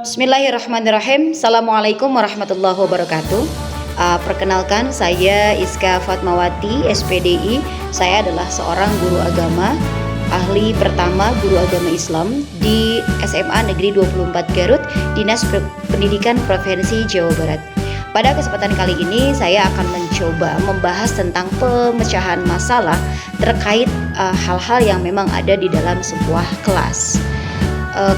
Bismillahirrahmanirrahim. Assalamualaikum warahmatullahi wabarakatuh. Perkenalkan, saya Iska Fatmawati, SPDI. Saya adalah seorang guru agama, ahli pertama guru agama Islam di SMA Negeri 24 Garut, Dinas Pendidikan Provinsi Jawa Barat. Pada kesempatan kali ini saya akan mencoba membahas tentang pemecahan masalah terkait hal-hal yang memang ada di dalam sebuah kelas.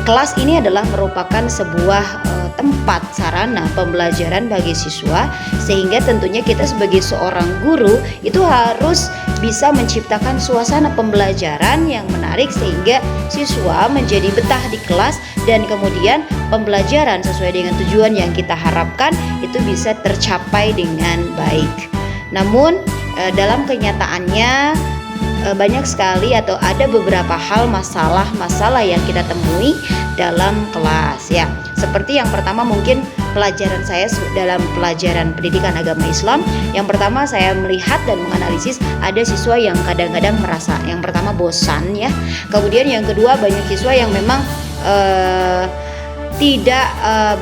Kelas ini adalah merupakan sebuah tempat sarana pembelajaran bagi siswa, sehingga tentunya kita sebagai seorang guru itu harus bisa menciptakan suasana pembelajaran yang menarik sehingga siswa menjadi betah di kelas dan kemudian pembelajaran sesuai dengan tujuan yang kita harapkan itu bisa tercapai dengan baik. Namun dalam kenyataannya banyak sekali atau ada beberapa hal masalah yang kita temui dalam kelas ya. Seperti yang pertama, mungkin pelajaran saya dalam pelajaran pendidikan agama Islam, yang pertama saya melihat dan menganalisis ada siswa yang kadang-kadang merasa yang pertama bosan ya. Kemudian yang kedua, banyak siswa yang memang tidak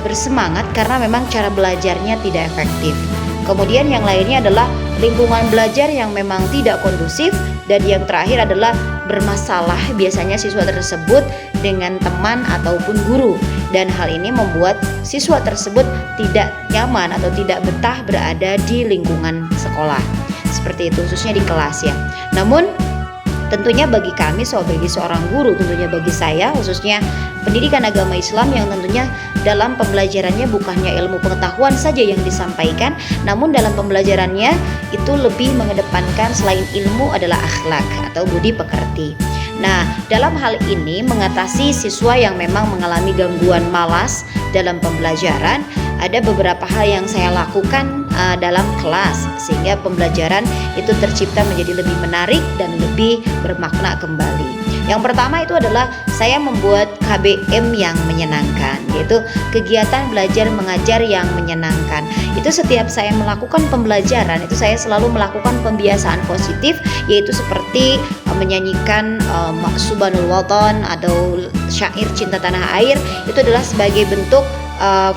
bersemangat karena memang cara belajarnya tidak efektif. Kemudian yang lainnya adalah lingkungan belajar yang memang tidak kondusif, dan yang terakhir adalah bermasalah biasanya siswa tersebut dengan teman ataupun guru, dan hal ini membuat siswa tersebut tidak nyaman atau tidak betah berada di lingkungan sekolah. Seperti itu khususnya di kelas ya. Namun tentunya bagi kami sebagai seorang guru, tentunya bagi saya khususnya pendidikan agama Islam yang tentunya dalam pembelajarannya bukannya ilmu pengetahuan saja yang disampaikan, namun dalam pembelajarannya itu lebih mengedepankan selain ilmu adalah akhlak atau budi pekerti. Nah, dalam hal ini mengatasi siswa yang memang mengalami gangguan malas dalam pembelajaran, ada beberapa hal yang saya lakukan dalam kelas sehingga pembelajaran itu tercipta menjadi lebih menarik dan lebih bermakna kembali. Yang pertama itu adalah saya membuat KBM yang menyenangkan, yaitu kegiatan belajar mengajar yang menyenangkan. Itu setiap saya melakukan pembelajaran itu saya selalu melakukan pembiasaan positif, yaitu seperti menyanyikan Subhanul Watan atau syair cinta tanah air. Itu adalah sebagai bentuk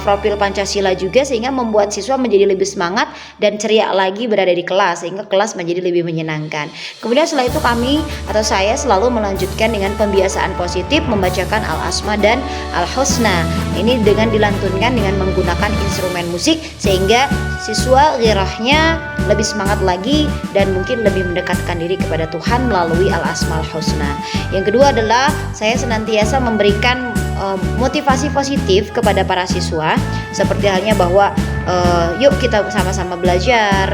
profil Pancasila juga, sehingga membuat siswa menjadi lebih semangat dan ceria lagi berada di kelas, sehingga kelas menjadi lebih menyenangkan. Kemudian setelah itu kami atau saya selalu melanjutkan dengan pembiasaan positif membacakan Al-Asma dan Al-Husna. Ini dengan dilantunkan dengan menggunakan instrumen musik sehingga siswa ghirahnya lebih semangat lagi dan mungkin lebih mendekatkan diri kepada Tuhan melalui Al-Asma Al-Husna. Yang kedua adalah saya senantiasa memberikan motivasi positif kepada para siswa, seperti halnya bahwa yuk kita sama-sama belajar.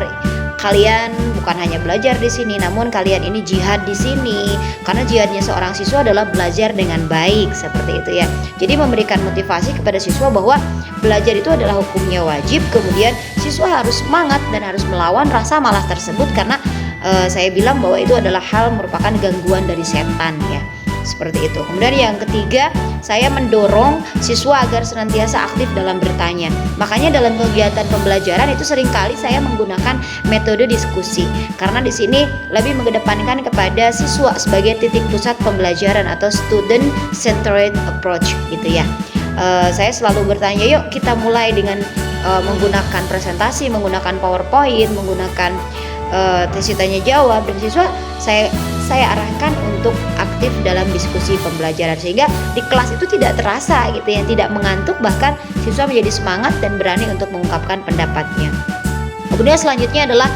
Kalian bukan hanya belajar di sini, namun kalian ini jihad di sini. Karena jihadnya seorang siswa adalah belajar dengan baik, seperti itu ya. Jadi memberikan motivasi kepada siswa bahwa belajar itu adalah hukumnya wajib. Kemudian siswa harus semangat dan harus melawan rasa malas tersebut, karena saya bilang bahwa itu adalah hal merupakan gangguan dari setan ya. Seperti itu. Kemudian yang ketiga, saya mendorong siswa agar senantiasa aktif dalam bertanya. Makanya dalam kegiatan pembelajaran itu seringkali saya menggunakan metode diskusi, karena di sini lebih mengedepankan kepada siswa sebagai titik pusat pembelajaran atau student centered approach gitu ya. Saya selalu bertanya, yuk kita mulai dengan menggunakan presentasi, menggunakan PowerPoint, menggunakan sesi tanya jawab, dan siswa saya arahkan untuk aktif dalam diskusi pembelajaran sehingga di kelas itu tidak terasa gitu ya, tidak mengantuk, bahkan siswa menjadi semangat dan berani untuk mengungkapkan pendapatnya. Kemudian selanjutnya adalah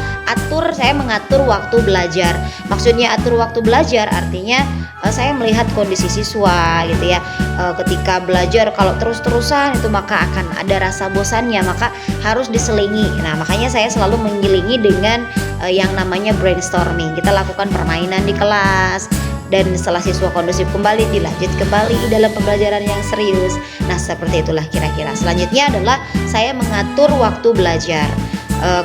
saya mengatur waktu belajar. Maksudnya atur waktu belajar artinya saya melihat kondisi siswa gitu ya. Ketika belajar kalau terus-terusan itu maka akan ada rasa bosannya, maka harus diselingi. Nah, makanya saya selalu mengiringi dengan yang namanya brainstorming. Kita lakukan permainan di kelas, dan setelah siswa kondusif kembali dilanjut kembali dalam pembelajaran yang serius. Nah, seperti itulah kira-kira. Selanjutnya adalah saya mengatur waktu belajar.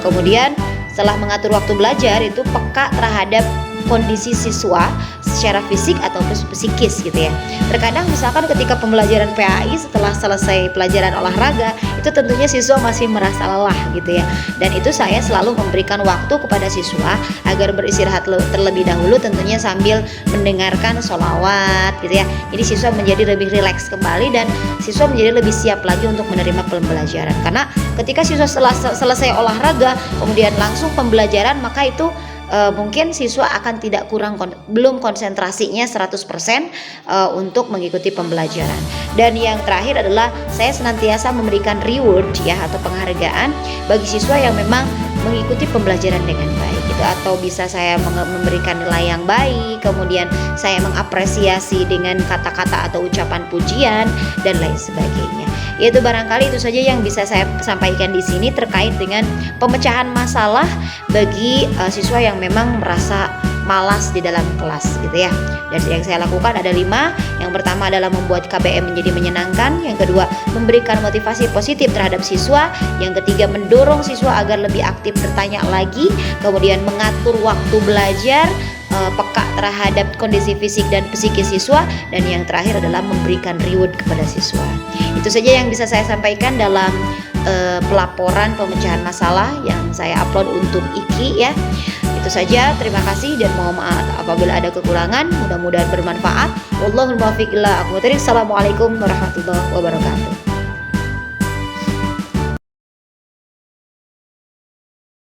Kemudian setelah mengatur waktu belajar itu peka terhadap kondisi siswa secara fisik ataupun psikis gitu ya. Terkadang misalkan ketika pembelajaran PAI setelah selesai pelajaran olahraga, itu tentunya siswa masih merasa lelah gitu ya. Dan itu saya selalu memberikan waktu kepada siswa agar beristirahat terlebih dahulu, tentunya sambil mendengarkan sholawat gitu ya. Jadi siswa menjadi lebih rileks kembali dan siswa menjadi lebih siap lagi untuk menerima pembelajaran. Karena ketika siswa selesai olahraga kemudian langsung pembelajaran, maka itu mungkin siswa akan belum konsentrasinya 100% untuk mengikuti pembelajaran. Dan yang terakhir adalah saya senantiasa memberikan reward ya atau penghargaan bagi siswa yang memang mengikuti pembelajaran dengan baik gitu, atau bisa saya memberikan nilai yang baik, kemudian saya mengapresiasi dengan kata-kata atau ucapan pujian dan lain sebagainya. Yaitu barangkali itu saja yang bisa saya sampaikan di sini terkait dengan pemecahan masalah bagi siswa yang memang merasa malas di dalam kelas gitu ya. Dan yang saya lakukan ada 5. Yang pertama adalah membuat KBM menjadi menyenangkan. Yang kedua, memberikan motivasi positif terhadap siswa. Yang ketiga, mendorong siswa agar lebih aktif bertanya lagi. Kemudian mengatur waktu belajar, peka terhadap kondisi fisik dan psikis siswa. Dan yang terakhir adalah memberikan reward kepada siswa. Itu saja yang bisa saya sampaikan dalam pelaporan pemecahan masalah yang saya upload untuk IKI ya. Itu saja, terima kasih dan mohon maaf apabila ada kekurangan. Mudah-mudahan bermanfaat. Wallahul muwaffiq ila aqwamit thoriq. Assalamualaikum warahmatullahi wabarakatuh.